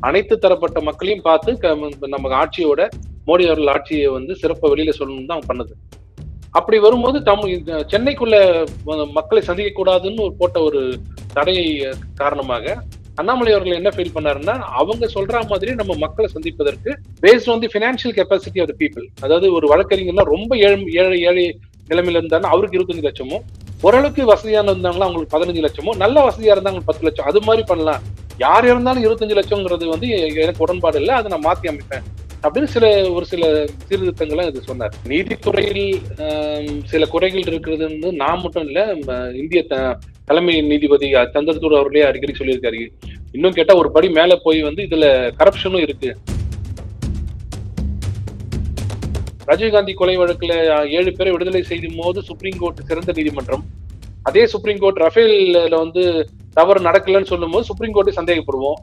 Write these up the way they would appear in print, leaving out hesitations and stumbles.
அனைத்து தரப்பட்ட மக்களையும் பார்த்து நம்ம ஆட்சியோட மோடி அவர்கள் ஆட்சியை வந்து சிறப்ப வெளியில சொல்லணும்னு தான் பண்ணது. அப்படி வரும்போது சென்னைக்குள்ள மக்களை சந்திக்க கூடாதுன்னு போட்ட ஒரு தடை காரணமாக அண்ணாமலை அவர்கள் என்ன ஃபீல் பண்ணாருன்னா, அவங்க சொல்ற மாதிரி நம்ம மக்களை சந்திப்பதற்கு based on the financial capacity of the people, அதாவது ஒரு வழக்கறிஞர்னா ரொம்ப ஏழை நிலைமையில இருந்தாலும் அவருக்கு 25 லட்சமும், ஓரளவுக்கு வசதியான இருந்தாங்களா அவங்களுக்கு 15 லட்சமும், நல்ல வசதியா இருந்தாங்க 10 லட்சம், அது மாதிரி பண்ணலாம். யார் இருந்தாலும் 25 லட்சம்ங்கிறது வந்து எனக்கு உடன்பாடு இல்லை, அதை நான் மாத்தி அமைப்பேன் அப்படின்னு ஒரு சில சீர்திருத்தங்களை இது சொன்னார். நீதித்துறையில் சில குறைகள் இருக்கிறதுன்னு நான் மட்டும் இல்ல, இந்திய தலைமை நீதிபதி சந்திரசூட் அவர்களே அடிக்கடி சொல்லியிருக்காரு. இன்னும் கேட்டா ஒரு படி மேல போய் வந்து இதுல கரப்ஷனும் இருக்கு. ராஜீவ்காந்தி கொலை வழக்குல 7 பேரை விடுதலை செய்யும் போது சுப்ரீம் கோர்ட் சிறந்த நீதிமன்றம், அதே சுப்ரீம் கோர்ட் ரஃபேல்ல வந்து தவறு நடக்கலன்னு சொல்லும் போது சுப்ரீம் கோர்ட்டை சந்தேகப்படுவோம்.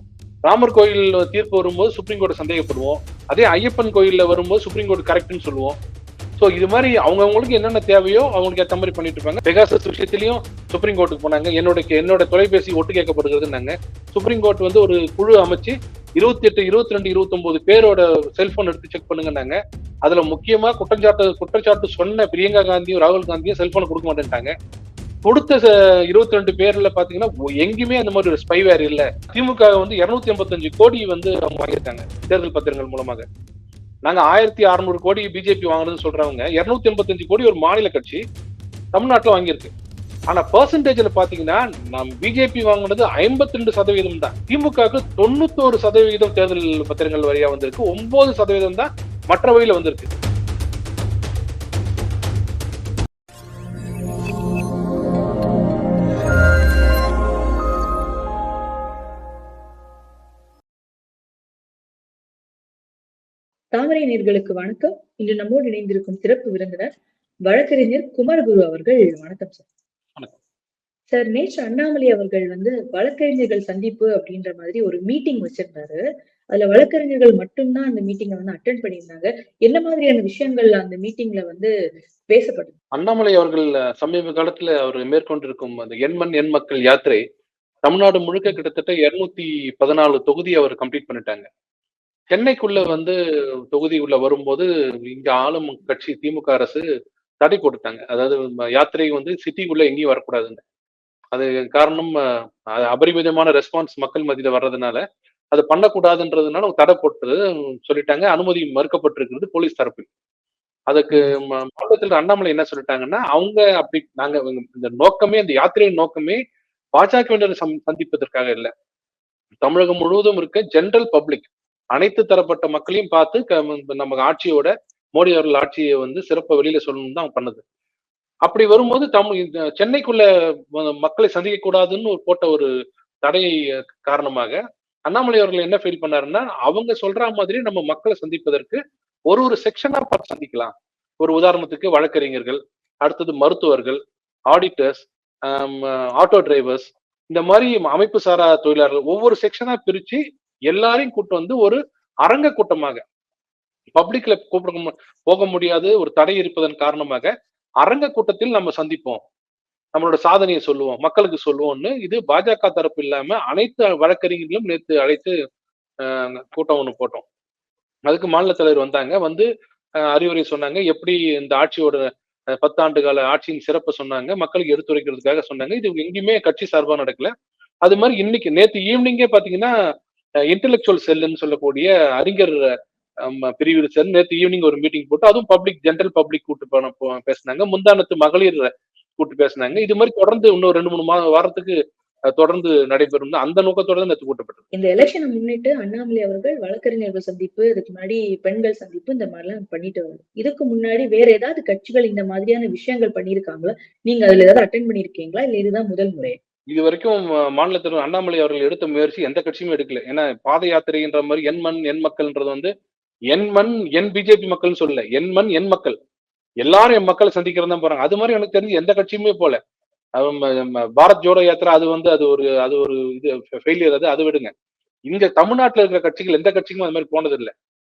ராமர் கோயில் தீர்ப்பு வரும்போது சுப்ரீம் கோர்ட் சந்தேகப்படுவோம். அதே ஐயப்பன் கோயில்ல வரும்போது சுப்ரீம் கோர்ட் கரெக்ட்னு சொல்லுவோம். சோ இது மாதிரி அவங்கவுங்களுக்கு என்னென்ன தேவையோ அவங்களுக்கு ஏற்ற மாதிரி பண்ணிட்டு இருப்பாங்க. பெகாசஸ் விஷயத்திலையும் சுப்ரீம் கோர்ட்டுக்கு போனாங்க. என்னோட தொலைபேசி ஒட்டு கேட்கப்படுகிறதுனாங்க. சுப்ரீம் கோர்ட் வந்து ஒரு குழு அமைச்சு 28, 22, 29 பேரோட செல்போன் எடுத்து செக் பண்ணுங்கன்னாங்க. அதுல முக்கியமா குற்றச்சாட்டு சொன்ன பிரியங்கா காந்தியும் ராகுல் காந்தியும் செல்போனை கொடுக்க மாட்டேன்ட்டாங்க. கொடுத்த 22 பேர்ல பாத்தீங்கன்னா எங்கேயுமே அந்த மாதிரி ஒரு ஸ்பைவேர் இல்ல. திமுக வந்து 285 கோடி வந்து அவங்க வாங்கியிருக்காங்க தேர்தல் பத்திரங்கள் மூலமாக. நாங்க 1600 கோடி பிஜேபி வாங்குறதுன்னு சொல்றவங்க 285 கோடி ஒரு மாநில கட்சி தமிழ்நாட்டுல வாங்கியிருக்கு. ஆனா பெர்சன்டேஜ்ல பாத்தீங்கன்னா நம்ம பிஜேபி வாங்கினது 52% தான். திமுகவுக்கு 91% தேர்தல் பத்திரங்கள் வழியா வந்திருக்கு. 9% தான் மற்ற வழியில வந்திருக்கு. தாமரை நேர்களுக்கு வணக்கம். இன்று நம்மோடு இணைந்திருக்கும் சிறப்பு விருந்தினர் வழக்கறிஞர் குமரகுரு அவர்கள். வணக்கம் சார். சார், நேற்று அண்ணாமலை அவர்கள் வந்து வழக்கறிஞர்கள் சந்திப்பு அப்படின்ற மாதிரி ஒரு மீட்டிங் வச்சிருந்தாரு. அதுல வழக்கறிஞர்கள் மட்டும்தான் அந்த மீட்டிங்கை வந்து அட்டென்ட் பண்ணியிருந்தாங்க. என்ன மாதிரியான விஷயங்கள் அந்த மீட்டிங்ல வந்து பேசப்படுது? அண்ணாமலை அவர்கள் சமீப காலத்துல அவர் மேற்கொண்டிருக்கும் அந்த எண்மண் எண் மக்கள் யாத்திரை தமிழ்நாடு முழுக்க கிட்டத்தட்ட 214 தொகுதி அவர் கம்ப்ளீட் பண்ணிட்டாங்க. சென்னைக்குள்ள வந்து தொகுதி உள்ள வரும்போது இங்க ஆளும் கட்சி திமுக அரசு தடை போட்டுட்டாங்க. அதாவது யாத்திரை வந்து சிட்டிக்குள்ள எங்கேயும் வரக்கூடாதுன்னு. அது காரணம் அபரிமிதமான ரெஸ்பான்ஸ் மக்கள் மத்தியில வர்றதுனால அது பண்ணக்கூடாதுன்றதுனால தடை போட்டு சொல்லிட்டாங்க. அனுமதி மறுக்கப்பட்டிருக்கிறது போலீஸ் தரப்பில். அதுக்கு மாநிலத்தில் அண்ணாமலை என்ன சொல்லிட்டாங்கன்னா, அவங்க அப்படி நாங்க இந்த நோக்கமே, இந்த யாத்திரையின் நோக்கமே பாஜகவினர் சந்திப்பதற்காக இல்ல. தமிழகம் முழுவதும் இருக்க ஜெனரல் பப்ளிக் அனைத்து தரப்பட்ட மக்களையும் பார்த்து நம்ம ஆட்சியோட மோடி அவர்கள் ஆட்சியை வந்து சிறப்ப வெளியில சொல்லணும்னு தான் பண்ணது. அப்படி வரும்போது சென்னைக்குள்ள மக்களை சந்திக்க கூடாதுன்னு போட்ட ஒரு தடை காரணமாக அண்ணாமலை அவர்கள் என்ன ஃபீல் பண்ணாருன்னா, அவங்க சொல்ற மாதிரி நம்ம மக்களை சந்திப்பதற்கு ஒரு செக்ஷனா பார்த்து சந்திக்கலாம். ஒரு உதாரணத்துக்கு வழக்கறிஞர்கள், அடுத்தது மருத்துவர்கள், ஆடிட்டர்ஸ், ஆட்டோ டிரைவர்ஸ், இந்த மாதிரி அமைப்பு சாரா தொழிலாளர்கள் ஒவ்வொரு செக்ஷனா பிரிச்சு எல்லாரையும் கூட்டு வந்து ஒரு அரங்க கூட்டமாக, பப்ளிக்ல போக முடியாது ஒரு தடை இருப்பதன் காரணமாக அரங்க கூட்டத்தில் நம்ம சந்திப்போம், நம்மளோட சாதனையை சொல்லுவோம், மக்களுக்கு சொல்லுவோம்னு இது பாஜக தரப்பு இல்லாம அனைத்து வழக்கறிஞர்களும் நேற்று அழைத்து கூட்டம் ஒண்ணு போட்டோம். அதுக்கு மாநில தலைவர் வந்தாங்க. வந்து அறிவுரை சொன்னாங்க. எப்படி இந்த ஆட்சியோட 10 ஆண்டு கால ஆட்சியின் சிறப்பை சொன்னாங்க. மக்களுக்கு எடுத்துரைக்கிறதுக்காக சொன்னாங்க. இது எங்கேயுமே கட்சி சார்பா நடக்கல. அது மாதிரி இன்னைக்கு நேற்று ஈவினிங்கே பாத்தீங்கன்னா இன்டெலெக்சுவல் செல்லுன்னு சொல்லக்கூடிய அறிஞர் பிரிவு செல் நேற்று ஈவினிங் ஒரு மீட்டிங் போட்டு அதுவும் பப்ளிக் ஜெனரல் பப்ளிக் கூட்டு பேசினாங்க. முந்தானத்து மகளிர் கூட்டு பேசினாங்க. இது மாதிரி தொடர்ந்து இன்னும் 2-3 வாரத்துக்கு தொடர்ந்து நடைபெறும். அந்த நோக்கத்தோட தான் நேற்று கூட்டப்பட்டது. இந்த எலெக்ஷனை முன்னிட்டு அண்ணாமலை அவர்கள் வழக்கறிஞர்கள் சந்திப்பு, இதுக்கு முன்னாடி பெண்கள் சந்திப்பு, இந்த மாதிரி எல்லாம் பண்ணிட்டு வரும். இதுக்கு முன்னாடி வேற ஏதாவது கட்சிகள் இந்த மாதிரியான விஷயங்கள் பண்ணிருக்காங்களா? நீங்க அதுல ஏதாவது அட்டென்ட் பண்ணிருக்கீங்களா, இல்ல இதுதான் முதல் முறை? இது வரைக்கும் மாநிலத்தில் அண்ணாமலை அவர்கள் எடுத்த முயற்சி எந்த கட்சியுமே எடுக்கல. ஏன்னா பாத யாத்திரைன்ற மாதிரி எண் மண் எண் மக்கள்ன்றது வந்து என் மண் என் பிஜேபி மக்கள்னு சொல்லல, என் மண் என் மக்கள் எல்லாரும் என் மக்களை சந்திக்கிறது தான் போறாங்க. அது மாதிரி எனக்கு தெரிஞ்சு எந்த கட்சியுமே போல. பாரத் ஜோடோ யாத்திரா அது வந்து அது ஒரு இது ஃபெயிலியர். அது விடுங்க. இங்க தமிழ்நாட்டுல இருக்கிற கட்சிகள் எந்த கட்சிக்கும் அது மாதிரி போனது இல்லை.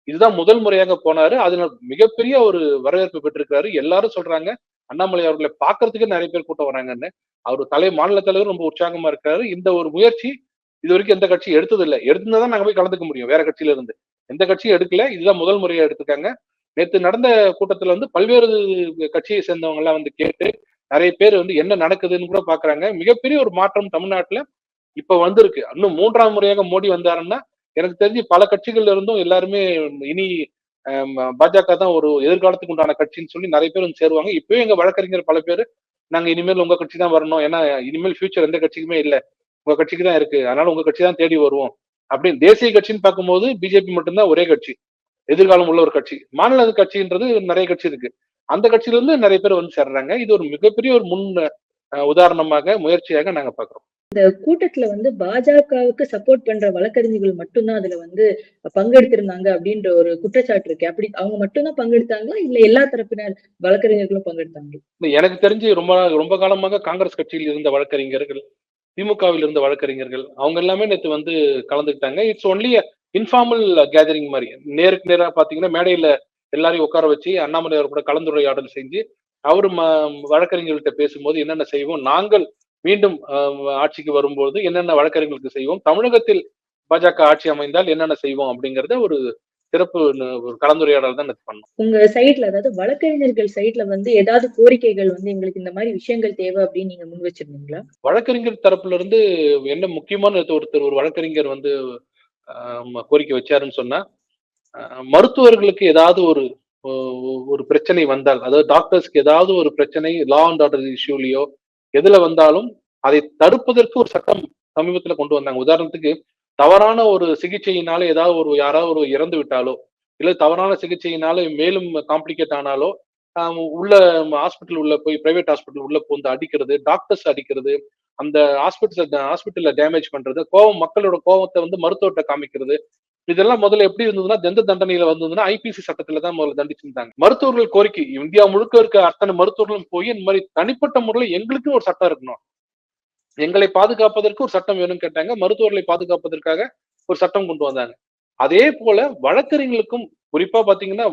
இதுதான் முதல் முறையாக போனாரு. அதுல மிகப்பெரிய ஒரு வரவேற்பு பெற்றிருக்காரு. எல்லாரும் சொல்றாங்க அண்ணாமலை அவர்களை பாக்குறதுக்கு நிறைய பேர் கூட்டம் வராங்கன்னு. அவர் மாநில தலைவர் ரொம்ப உற்சாகமா இருக்காரு. இந்த ஒரு முயற்சி இது வரைக்கும் எந்த கட்சி எடுத்தது இல்லை. எடுத்துதான் நாங்க போய் கலந்துக்க முடியும் வேற கட்சியில இருந்து. எந்த கட்சியும் எடுக்கல. இதுதான் முதல் முறையா எடுத்துக்காங்க. நேத்து நடந்த கூட்டத்துல வந்து பல்வேறு கட்சியை சேர்ந்தவங்க எல்லாம் வந்து கேட்டு நிறைய பேர் வந்து என்ன நடக்குதுன்னு கூட பாக்குறாங்க. மிகப்பெரிய ஒரு மாற்றம் தமிழ்நாட்டுல இப்ப வந்திருக்கு. இன்னும் 3ஆம் முறையாக மோடி வந்தாருன்னா எனக்கு தெரிஞ்சு பல கட்சிகள்ல இருந்தும் எல்லாருமே இனி பாஜக தான் ஒரு எதிர்காலத்துக்கு உண்டான கட்சின்னு சொல்லி நிறைய பேர் வந்து சேருவாங்க. இப்பவே எங்க வழக்கறிஞர் பல பேர் நாங்க இனிமேல் உங்க கட்சி தான் வரணும். ஏன்னா இனிமேல் ஃபியூச்சர் எந்த கட்சிக்குமே இல்ல. உங்க கட்சிக்கு தான் இருக்கு. அதனால உங்க கட்சி தான் தேடி வருவோம். அப்படின்னு தேசிய கட்சின்னு பார்க்கும்போது பிஜேபி மட்டும்தான் ஒரே கட்சி. எதிர்காலம் உள்ள ஒரு கட்சி. மாநில கட்சின்றது நிறைய கட்சி இருக்கு. அந்த கட்சியில இருந்து நிறைய பேர் வந்து சேர்றாங்க. இது ஒரு மிகப்பெரிய ஒரு முன் உதாரணமாக முயற்சியாக நாங்க பாக்குறோம். இந்த கூட்டத்துல வந்து பாஜகவுக்கு சப்போர்ட் பண்ற வழக்கறிஞர்கள் மட்டும்தான் அதுல வந்து பங்கெடுத்திருந்தாங்க அப்படின்ற ஒரு குற்றச்சாட்டு இருக்கு. அப்படி அவங்க மட்டும்தான் பங்கெடுத்தாங்களா இல்ல எல்லா தரப்பினர் வழக்கறிஞர்களும் பங்கெடுத்தாங்களா? எனக்கு தெரிஞ்சு ரொம்ப ரொம்ப காலமாக காங்கிரஸ் கட்சியில் இருந்த வழக்கறிஞர்கள், திமுகவில் இருந்த வழக்கறிஞர்கள் அவங்க எல்லாமே நேத்து வந்து கலந்துக்கிட்டாங்க. இட்ஸ் ஒன்லி இன்ஃபார்மல் கேதரிங் மாதிரி. நேருக்கு நேரா பாத்தீங்கன்னா மேடையில எல்லாரையும் உட்கார வச்சு அண்ணாமலை அவர் கூட கலந்துரையாடல் செஞ்சு அவரு வழக்கறிஞர்கள்ட்ட பேசும்போது என்னென்ன செய்வோம், நாங்கள் மீண்டும் ஆட்சிக்கு வரும்போது என்னென்ன வழக்கறிஞர்களுக்கு செய்வோம், தமிழகத்தில் பாஜக ஆட்சி அமைந்தால் என்னென்ன செய்வோம் அப்படிங்கறத ஒரு சிறப்பு ஒரு கலந்துரையாடல் தான் பண்ணோம். உங்க சைட்ல அதாவது வழக்கறிஞர்கள் சைட்ல வந்து ஏதாவது கோரிக்கைகள் வந்து எங்களுக்கு இந்த மாதிரி விஷயங்கள் தேவை அப்படின்னு நீங்க முன் வச்சிருந்தீங்களா? வழக்கறிஞர் தரப்புல இருந்து என்ன முக்கியமான ஒருத்தர் ஒரு வழக்கறிஞர் வந்து கோரிக்கை வச்சாருன்னு சொன்னா, மருத்துவர்களுக்கு ஏதாவது ஒரு ஒரு பிரச்சனை வந்தால், அதாவது டாக்டர்ஸ்க்கு ஏதாவது ஒரு பிரச்சனை லா அண்ட் ஆர்டர் இஷ்யூலயோ எதுல வந்தாலும் அதை தடுப்பதற்கு ஒரு சட்டம் சமீபத்துல கொண்டு வந்தாங்க. உதாரணத்துக்கு தவறான ஒரு சிகிச்சையினால ஏதாவது ஒரு யாராவது ஒரு இறந்து விட்டாலோ இல்ல தவறான சிகிச்சையினால மேலும் காம்ப்ளிகேட் ஆனாலோ உள்ள ஹாஸ்பிட்டல் உள்ள போய் பிரைவேட் ஹாஸ்பிட்டல் உள்ள போந்து அடிக்கிறது, டாக்டர்ஸ் அடிக்கிறது, அந்த ஹாஸ்பிட்டல்ல டேமேஜ் பண்றது, மக்களோட கோவத்தை வந்து மருத்துவர்கிட்ட காமிக்கிறது, இதெல்லாம் முதல்ல எப்படி இருந்ததுன்னா எந்த தண்டனையில வந்ததுன்னா ஐபிசி சட்டத்துல தான் முதல்ல தண்டிச்சிருந்தாங்க. மருத்துவர்கள் கோரிக்கை இந்தியா முழுக்க இருக்க அத்தனை மருத்துவர்களும் போய் இந்த மாதிரி தனிப்பட்ட முறையில் எங்களுக்கும் ஒரு சட்டம் இருக்கணும், எங்களை பாதுகாப்பதற்கு ஒரு சட்டம் வேணும்னு கேட்டாங்க. மருத்துவர்களை பாதுகாப்பதற்காக ஒரு சட்டம் கொண்டு வந்தாங்க. அதே போல வழக்கறிஞர்களுக்கும் குறிப்பா பாத்தீங்கன்னா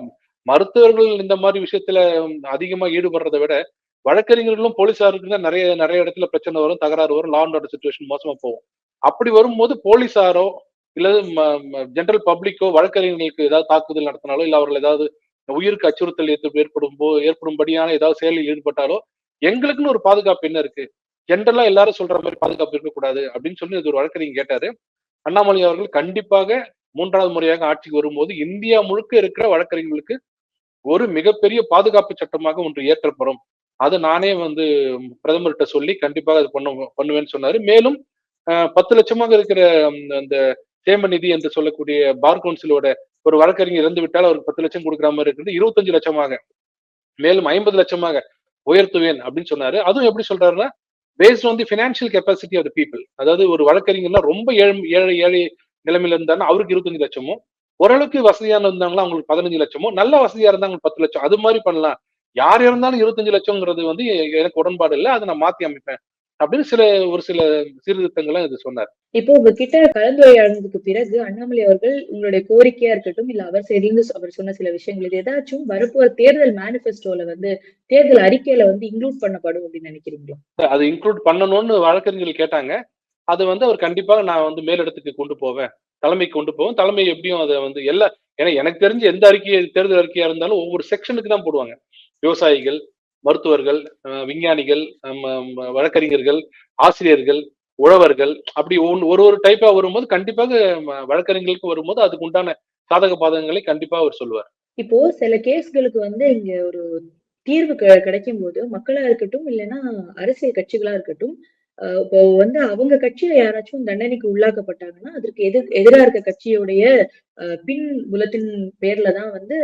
மருத்துவர்கள் இந்த மாதிரி விஷயத்துல அதிகமா ஈடுபடுறதை விட வழக்கறிஞர்களும் போலீசாருக்கு தான் நிறைய நிறைய இடத்துல பிரச்சனை வரும், தகராறு வரும், லா அண்ட் ஆர்டர் சிச்சுவேஷன் மோசமா போகும். அப்படி வரும்போது போலீசாரோ இல்ல ஜெனரல் பப்ளிக்கோ வழக்கறிஞர்களுக்கு ஏதாவது தாக்குதல் நடத்தினாலோ இல்ல அவர்கள் ஏதாவது உயிருக்கு அச்சுறுத்தல் ஏற்படும்படியான ஏதாவது செயலில் ஈடுபட்டாலோ எங்களுக்குன்னு ஒரு பாதுகாப்பு என்ன இருக்கு, ஜென்ரலா எல்லாரும் சொல்ற மாதிரி பாதுகாப்பு இருக்கக்கூடாது அப்படின்னு சொல்லி இது ஒரு வழக்கறிஞர் கேட்டாரு. அண்ணாமலை அவர்கள் கண்டிப்பாக 3வது முறையாக ஆட்சிக்கு வரும்போது இந்தியா முழுக்க இருக்கிற வழக்கறிஞர்களுக்கு ஒரு மிகப்பெரிய பாதுகாப்பு சட்டமாக ஒன்று இயற்றப்படும், அது நானே வந்து பிரதமர்கிட்ட சொல்லி கண்டிப்பாக அது பண்ணுவேன்னு சொன்னாரு. மேலும் 10 லட்சமாக இருக்கிற அந்த சேம நிதி என்று சொல்லக்கூடிய பார் கவுன்சிலோட ஒரு வழக்கறிஞர் இறந்து விட்டால் அவருக்கு 10 லட்சம் கொடுக்குற மாதிரி இருக்கிறது 25 லட்சமாக மேலும் 50 லட்சமாக உயர்த்துவேன் அப்படின்னு சொன்னாரு. அதுவும் எப்படி சொல்றாருன்னா based on the financial capacity of the people. அதாவது ஒரு வழக்கறிஞர்னா ரொம்ப ஏழை ஏழை நிலைமையில இருந்தாலும் அவருக்கு 25 லட்சமும், ஓரளவுக்கு வசதியான இருந்தாங்களா அவங்களுக்கு 15 லட்சமும், நல்ல வசதியா இருந்தா அவங்களுக்கு 10 லட்சம், அது மாதிரி பண்ணலாம். யார் இருந்தாலும் 25 லட்சம்ங்கிறது வந்து எனக்கு உடன்பாடு இல்லை, அதை நான் மாத்தி அமைப்பேன் அப்படின்னு ஒரு சில சீர்திருத்தங்கள்லாம் இது சொன்னார். இப்போ உங்ககிட்ட கலந்துரையாடுறதுக்கு பிறகு அண்ணாமலை அவர்கள் உங்களுடைய கோரிக்கையா இருக்கட்டும் இல்ல அவர் சைட்ல அவர் சொன்ன சில விஷயங்கள் இது ஏதாச்சும் வரப்போற தேர்தல் மேனிபெஸ்டோல வந்து தேர்தல் அறிக்கையில வந்து இன்க்ளூட் பண்ணப்படும் அப்படின்னு நினைக்கிறீங்களா? அது இன்க்ளூட் பண்ணணும்னு வழக்கறிஞர்கள் கேட்டாங்க. அது வந்து அவர் கண்டிப்பாக நான் வந்து மேலிடத்துக்கு கொண்டு போவேன், தலைமைக்கு கொண்டு போவேன். தலைமை எப்படியும் அதை வந்து ஏன்னா எனக்கு தெரிஞ்சு எந்த தேர்தல் அறிக்கையா இருந்தாலும் ஒவ்வொரு செக்ஷனுக்கு தான் போடுவாங்க. விவசாயிகள், மருத்துவர்கள், விஞ்ஞானிகள், வழக்கறிஞர்கள், ஆசிரியர்கள், உழவர்கள், அப்படி ஒரு டைப்பா வரும்போது கண்டிப்பாக வழக்கறிஞர்களுக்கு வரும்போது அதுக்கு உண்டான சாதக பாதகங்களை கண்டிப்பா அவர் சொல்லுவார். இப்போ சில கேஸ்களுக்கு வந்து இங்க ஒரு தீர்வு கிடைக்கும் போது மக்களா இருக்கட்டும் இல்லைன்னா அரசியல் கட்சிகளா இருக்கட்டும் இப்போ வந்து அவங்க கட்சியில யாராச்சும் தண்டனைக்கு உள்ளாக்கப்பட்டாங்கன்னா அதற்கு எதிராக இருக்க கட்சியுடைய பின் புலத்தின் பேர்ல தான் வந்து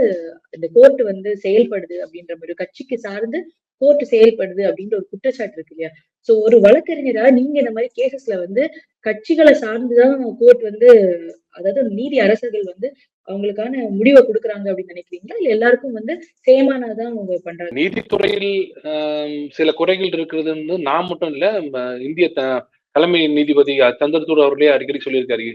இந்த கோர்ட் வந்து செயல்படுது அப்படின்ற மாதிரி கட்சிக்கு சார்ந்து கோர்ட் செயல்படுது அப்படின்ற ஒரு குற்றச்சாட்டு இருக்கு இல்லையா? சோ ஒரு வழக்கறிஞரா நீங்க இந்த மாதிரி கேசஸ்ல வந்து கட்சிகளை சார்ந்துதான் கோர்ட் வந்து அதாவது நீதி அரசர்கள் வந்து அவங்களுக்கான முடிவை கொடுக்குறாங்க அப்படின்னு நினைக்கிறீங்களா இல்ல எல்லாருக்கும் வந்து சேமானதான் அவங்க பண்றாங்க? நீதித்துறையில் சில குறைகள் இருக்கிறது நான் மட்டும் இல்ல, இந்திய தலைமை நீதிபதி சந்திரசூட் அவர்களே அடிக்கடி சொல்லியிருக்காரு.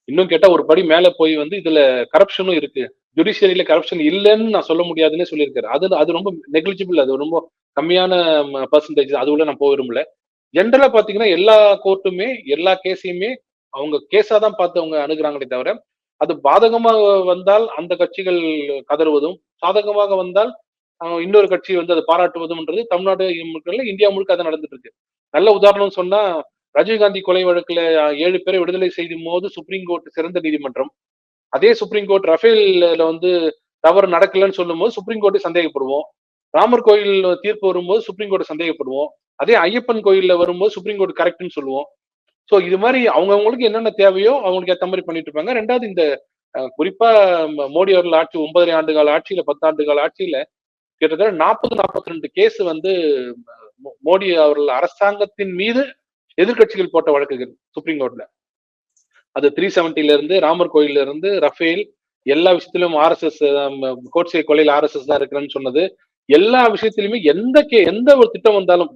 இன்னும் கேட்டா ஒரு படி மேல போய் வந்து இதுல கரப்ஷனும் இருக்கு, ஜுடிஷியரியில கரப்ஷன் இல்லைன்னு நான் சொல்ல முடியாதுன்னு சொல்லியிருக்காரு. அது ரொம்ப நெக்லிஜிபிள், அது ரொம்ப கம்மியான பர்சன்டேஜ், அது உள்ள நான் போக விரும்பல. ஜென்ரலா பாத்தீங்கன்னா எல்லா கோர்ட்டுமே எல்லா கேஸையுமே அவங்க கேஸா தான் பார்த்து அவங்க அணுகுறாங்களே தவிர, அது பாதகமாக வந்தால் அந்த கட்சிகள் கதறுவதும், சாதகமாக வந்தால் இன்னொரு கட்சி வந்து அதை பாராட்டுவதும்ன்றது தமிழ்நாடு மட்டும் இல்ல, இந்தியா முழுக்க அது நடந்துட்டு இருக்கு. நல்ல உதாரணம் சொன்னா, ராஜீவ்காந்தி கொலை வழக்குல 7 பேரை விடுதலை செய்யும் போது சுப்ரீம் கோர்ட் சிறந்த நீதிமன்றம். அதே சுப்ரீம் கோர்ட் ரஃபேல்ல வந்து தவறு நடக்கலன்னு சொல்லும்போது சுப்ரீம் கோர்ட்டை சந்தேகப்படுவோம். ராமர் கோயில் தீர்ப்பு வரும்போது சுப்ரீம் கோர்ட்டை சந்தேகப்படுவோம். அதே ஐயப்பன் கோயில்ல வரும்போது சுப்ரீம் கோர்ட் கரெக்ட்ன்னு சொல்லுவோம். சோ இது மாதிரி அவங்கவங்களுக்கு என்னென்ன தேவையோ அவங்களுக்கு ஏத்த மாதிரி பண்ணிட்டு இருப்பாங்க. 2வது இந்த குறிப்பா மோடி அவர்கள் ஆட்சி 9 ஆண்டு கால ஆட்சியில 10 ஆண்டு கால ஆட்சியில கிட்டத்தட்ட 40, 42 கேஸ் வந்து மோடி அவர்கள் அரசாங்கத்தின் மீது எதிர்க்கட்சிகள் போட்ட வழக்குகள் சுப்ரீம் கோர்ட்ல. அது 370ல இருந்து ராமர் கோயில்ல இருந்து ரஃபேல் எல்லா விஷயத்திலும் ஆர்எஸ்எஸ் கோட்சே கொலையில் ஆர்எஸ்எஸ் தான் இருக்கிறேன்னு சொன்னது. எல்லா விஷயத்திலுமே எந்த ஒரு திட்டம் வந்தாலும்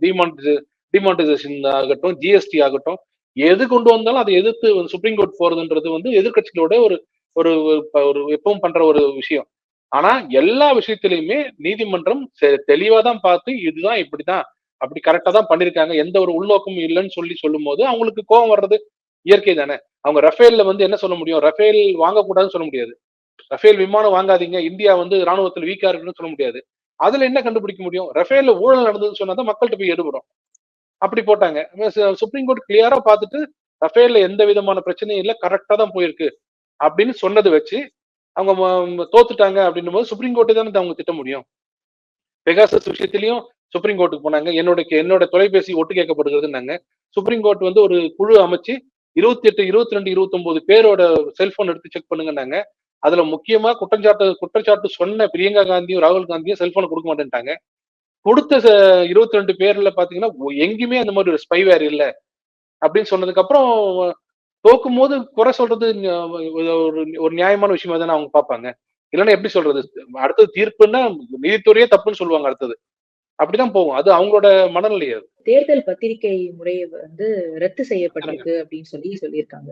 டிமானிட்டைசேஷன் ஆகட்டும், ஜிஎஸ்டி ஆகட்டும், எது கொண்டு வந்தாலும் அதை எதிர்த்து சுப்ரீம் கோர்ட் போறதுன்றது வந்து எதிர்க்கட்சிகளோட ஒரு ஒரு ஒரு எப்பவும் பண்ற ஒரு விஷயம். ஆனா எல்லா விஷயத்திலையுமே நீதிமன்றம் தெளிவா தான் பார்த்து இதுதான் இப்படிதான் அப்படி கரெக்டா தான் பண்ணிருக்காங்க, எந்த ஒரு உள்நோக்கமும் இல்லைன்னு சொல்லும் போது அவங்களுக்கு கோபம் வர்றது இயற்கை தானே. அவங்க ரஃபேல்ல வந்து என்ன சொல்ல முடியும்? ரஃபேல் வாங்கக்கூடாதுன்னு சொல்ல முடியாது. ரஃபேல் விமானம் வாங்காதீங்க, இந்தியா வந்து ராணுவத்தில் வீக்கா இருக்குன்னு சொல்ல முடியாது. அதுல என்ன கண்டுபிடிக்க முடியும்? ரஃபேல்ல ஊழல் நடந்ததுன்னு சொன்னாதான் மக்கள்கிட்ட போய் எடுபடும். அப்படி போட்டாங்க. சுப்ரீம் கோர்ட் கிளியரா பார்த்துட்டு ரஃபேல்ல எந்த விதமான பிரச்சனையும் இல்ல, கரெக்டா தான் போயிருக்கு அப்படின்னு சொன்னதை வச்சு அவங்க தோத்துட்டாங்க அப்படின்னும் போது சுப்ரீம் கோர்ட்டை தானே அவங்க திட்ட முடியும். பெகாசஸ் விஷயத்திலையும் சுப்ரீம் கோர்ட்டுக்கு போனாங்க. என்னோட தொலைபேசி ஒட்டு கேட்கப்படுகிறதுனாங்க. சுப்ரீம் கோர்ட் வந்து ஒரு குழு அமைச்சு 28, 22, 29 பேரோட செல்போன் எடுத்து செக் பண்ணுங்கன்னாங்க. அதுல முக்கியமா குற்றச்சாட்டு சொன்ன பிரியங்கா காந்தியும் ராகுல் காந்தியும் செல்போனை கொடுக்க மாட்டேன்ட்டாங்க. கொடுத்த 22 பேர்ல பாத்தீங்கன்னா எங்கேயுமே அந்த மாதிரி ஒரு ஸ்பைவேர் இல்ல அப்படின்னு சொன்னதுக்கு அப்புறம் தோக்கும் போது குறை சொல்றது ஒரு நியாயமான விஷயமா தானே அவங்க பார்ப்பாங்க. இல்லைன்னா எப்படி சொல்றது? அடுத்தது தீர்ப்புன்னா நீதித்துறையே தப்புன்னு சொல்லுவாங்க அடுத்தது. அப்படிதான் போகும். அது அவங்களோட மனநிலை. அது தேர்தல் பத்திரிகை முறையை வந்து ரத்து செய்யப்பட்டிருக்கு அப்படின்னு சொல்லியிருக்காங்க.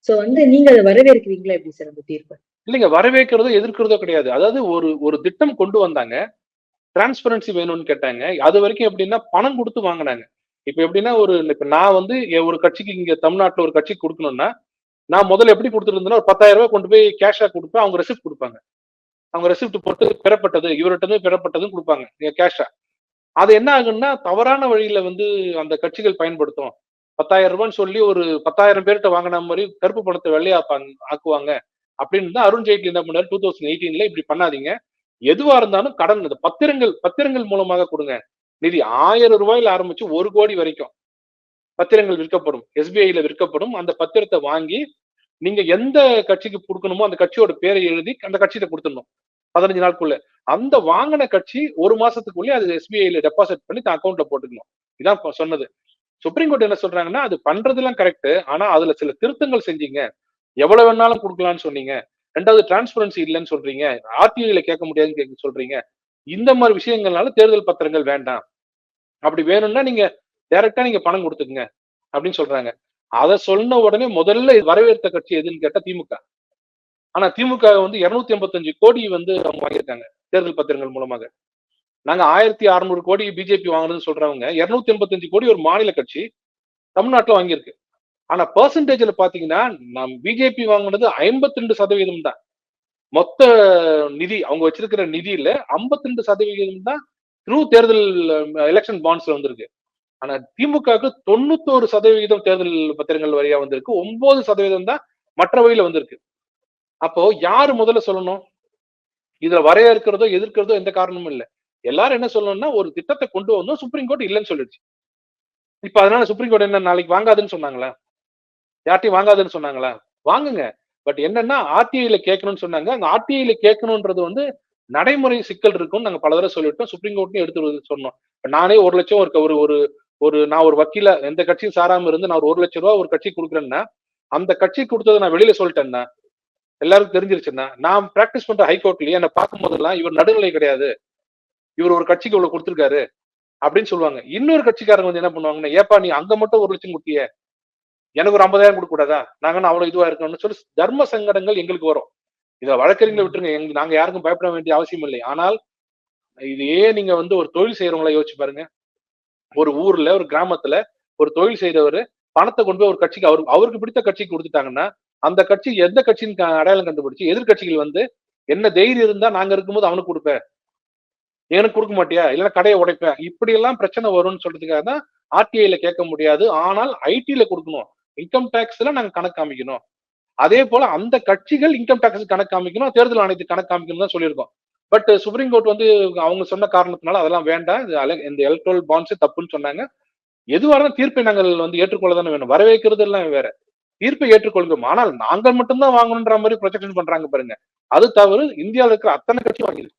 சோ வந்து நீங்க அதை வரவேற்கிறீங்களா எப்படி சார் அந்த தீர்ப்பு? இல்லைங்க, வரவேற்கிறதோ எதிர்க்கிறதோ கிடையாது. அதாவது ஒரு திட்டம் கொண்டு வந்தாங்க, டிரான்ஸ்பரன்சி வேணும்னு கேட்டாங்க. அது வரைக்கும் எப்படின்னா பணம் கொடுத்து வாங்கினாங்க. இப்ப எப்படின்னா இப்ப நான் வந்து ஒரு கட்சிக்கு இங்க தமிழ்நாட்டுல ஒரு கட்சிக்கு கொடுக்கணும்னா, நான் முதல்ல எப்படி கொடுத்துட்டு இருந்தேன்னா ஒரு 10,000 ரூபாய் கொண்டு போய் கேஷா கொடுப்பேன். அவங்க ரெசிப்ட் கொடுப்பாங்க. அவங்க ரெசிப்ட் போட்டு பெறப்பட்டது இவர்கிட்ட பெறப்பட்டதுன்னு கொடுப்பாங்க கேஷா. அது என்ன ஆகுன்னா தவறான வழியில வந்து அந்த கட்சிகள் பயன்படுத்தும். 10,000 ரூபான்னு சொல்லி ஒரு 10,000 பேர்கிட்ட வாங்கின மாதிரி கருப்பு பணத்தை ஆக்குவாங்க அப்படின்னு தான் அருண் ஜேட்லி என்ன பண்ணாரு 2018ல இப்படி பண்ணாதீங்க. எதுவா இருந்தாலும் கடன் பத்திரங்கள் மூலமாக கொடுங்க. நிதி 1000 ரூபாயில ஆரம்பிச்சு 1 கோடி வரைக்கும் பத்திரங்கள் விற்கப்படும். எஸ்பிஐல விற்கப்படும். அந்த பத்திரத்தை வாங்கி நீங்க எந்த கட்சிக்கு கொடுக்கணுமோ அந்த கட்சியோட பேரை எழுதி அந்த கட்சியிட்ட கொடுத்துடணும் 15 நாளுக்குள்ள. அந்த வாங்கின கட்சி 1 மாசத்துக்குள்ளே அது எஸ்பிஐல டெபாசிட் பண்ணி தான் அக்கௌண்ட்ல போட்டுக்கணும். இதான் சொன்னது. சுப்ரீம் கோர்ட் என்ன சொல்றாங்கன்னா அது பண்றதெல்லாம் கரெக்ட். ஆனா அதுல சில திருத்தங்கள் செஞ்சீங்க. எவ்வளவு வேணாலும் கொடுக்கலாம்னு சொன்னீங்க. 2வது டிரான்ஸ்பரன்சி இல்லைன்னு சொல்றீங்க. ஆர்டிஐல கேட்க முடியாதுன்னு சொல்றீங்க. இந்த மாதிரி விஷயங்கள்னால தேர்தல் பத்திரங்கள் வேண்டாம். அப்படி வேணும்னா நீங்க டைரக்டா நீங்க பணம் கொடுத்துக்குங்க அப்படின்னு சொல்றாங்க. அதை சொன்ன உடனே முதல்ல வரவேற்ற கட்சி எதுன்னு கேட்டா திமுக. ஆனா திமுக வந்து 285 கோடி வந்து அவங்க வாங்கியிருக்காங்க தேர்தல் பத்திரங்கள் மூலமாக. நாங்க 1600 கோடி பிஜேபி வாங்குறதுன்னு சொல்றவங்க 285 கோடி ஒரு மாநில கட்சி தமிழ்நாட்டுல வாங்கியிருக்கு. ஆனா பெர்சன்டேஜ்ல பாத்தீங்கன்னா பிஜேபி வாங்கினது 52% தான். மொத்த நிதி அவங்க வச்சிருக்கிற நிதியில 52% தான் த்ரூ தேர்தல் எலெக்ஷன் பாண்ட்ஸ்ல வந்திருக்கு. ஆனா திமுகவுக்கு 91% தேர்தல் பத்திரங்கள் வழியா வந்திருக்கு. 9% தான் மற்ற வழியில வந்திருக்கு. அப்போ யாரு முதல்ல சொல்லணும்? இதுல வரையறுக்கிறதோ எதிர்க்கிறதோ எந்த காரணமும் இல்லை. எல்லாரும் என்ன சொல்லணும்னா ஒரு திட்டத்தை கொண்டு வந்தோம், சுப்ரீம் கோர்ட் இல்லைன்னு சொல்லிடுச்சு. இப்ப அதனால சுப்ரீம் கோர்ட் என்ன நாளைக்கு வாங்காதுன்னு சொன்னாங்களா? யார்ட்டையும் வாங்காதுன்னு சொன்னாங்களா? வாங்குங்க. பட் என்னன்னா ஆர்டிஐல கேட்கணும்னு சொன்னாங்க. அந்த ஆர்டிஐல கேட்கணும்ன்றது வந்து நடைமுறை சிக்கல் இருக்கும்னு நாங்க பல தடவை சொல்லிட்டோம். சுப்ரீம் கோர்ட்லயும் எடுத்து சொன்னோம். நானே 1 லட்சம் ஒரு ஒரு ஒரு நான் ஒரு வக்கீல எந்த கட்சியும் சாராம இருந்து நான் ஒரு 1 லட்சம் ரூபாய் ஒரு கட்சிக்கு கொடுக்குறேன்னா அந்த கட்சி கொடுத்ததை நான் வெளியில சொல்லிட்டேன்னா எல்லாருக்கும் தெரிஞ்சிருச்சுன்னா நான் பிராக்டிஸ் பண்ற ஹைகோர்ட்லயே என்ன பார்க்கும் போதெல்லாம் இவர் நடுநிலை கிடையாது, இவர் ஒரு கட்சிக்கு இவ்வளவு கொடுத்திருக்காரு அப்படின்னு சொல்லுவாங்க. இன்னொரு கட்சிக்காரங்க வந்து என்ன பண்ணுவாங்கன்னா ஏப்பா நீ அங்க மட்டும் 1 லட்சம் கொடுத்திய, எனக்கு ஒரு 50,000 கொடுக்க கூடாதா? நாங்க அவ்வளவு இதுவா இருக்கணும்னு சொல்லி தர்ம சங்கடங்கள் எங்களுக்கு வரும். இதை வழக்கறிஞர்களை விட்டுருங்க, நாங்க யாருக்கும் பயப்பட வேண்டிய அவசியம் இல்லை. ஆனால் இதையே நீங்க வந்து ஒரு தொழில் செய்யறவங்கள யோசிச்சு பாருங்க. ஒரு ஊர்ல ஒரு கிராமத்துல ஒரு தொழில் செய்தவர் பணத்தை கொண்டு போய் ஒரு கட்சிக்கு அவருக்கு பிடித்த கட்சிக்கு கொடுத்துட்டாங்கன்னா அந்த கட்சி எந்த கட்சின்னு அடையாளம் கண்டுபிடிச்சு எதிர்கட்சிகள் வந்து என்ன தைரியம் இருந்தா நாங்க இருக்கும்போது அவனுக்கு கொடுப்பேன், எனக்கு கொடுக்க மாட்டியா, இல்லைன்னா கடையை உடைப்பேன், இப்படி எல்லாம் பிரச்சனை வரும்னு சொல்றதுக்காக தான் ஆர்டிஐல கேட்க முடியாது, ஆனால் ஐடில கொடுக்கணும், இன்கம் டாக்ஸ்ல நாங்க கணக்கு காமிக்கணும். அதே போல அந்த கட்சிகள் இன்கம் டாக்ஸ் கணக்கு காமிக்கணும், தேர்தல் ஆணையத்துக்கு கணக்கு காமிக்கணும் தான் சொல்லியிருக்கோம். பட் சுப்ரீம் கோர்ட் வந்து அவங்க சொன்ன காரணத்தினால அதெல்லாம் வேண்டாம், இந்த எலக்ட்ரல் பாண்ட்ஸ் தப்புன்னு சொன்னாங்க. எதுவாக தீர்ப்பை நாங்கள் வந்து ஏற்றுக்கொள்ள தானே வேணும், வரவேற்கிறது எல்லாம் வேற. தீர்ப்பை ஏற்றுக்கொள்கிறோம், ஆனால் நாங்கள் மட்டும்தான் வாங்கணுன்ற மாதிரி ப்ரொஜெக்ஷன் பண்றாங்க பாருங்க, அது தவறு. இந்தியாவில் இருக்கிற அத்தனை கட்சி வாங்கிது.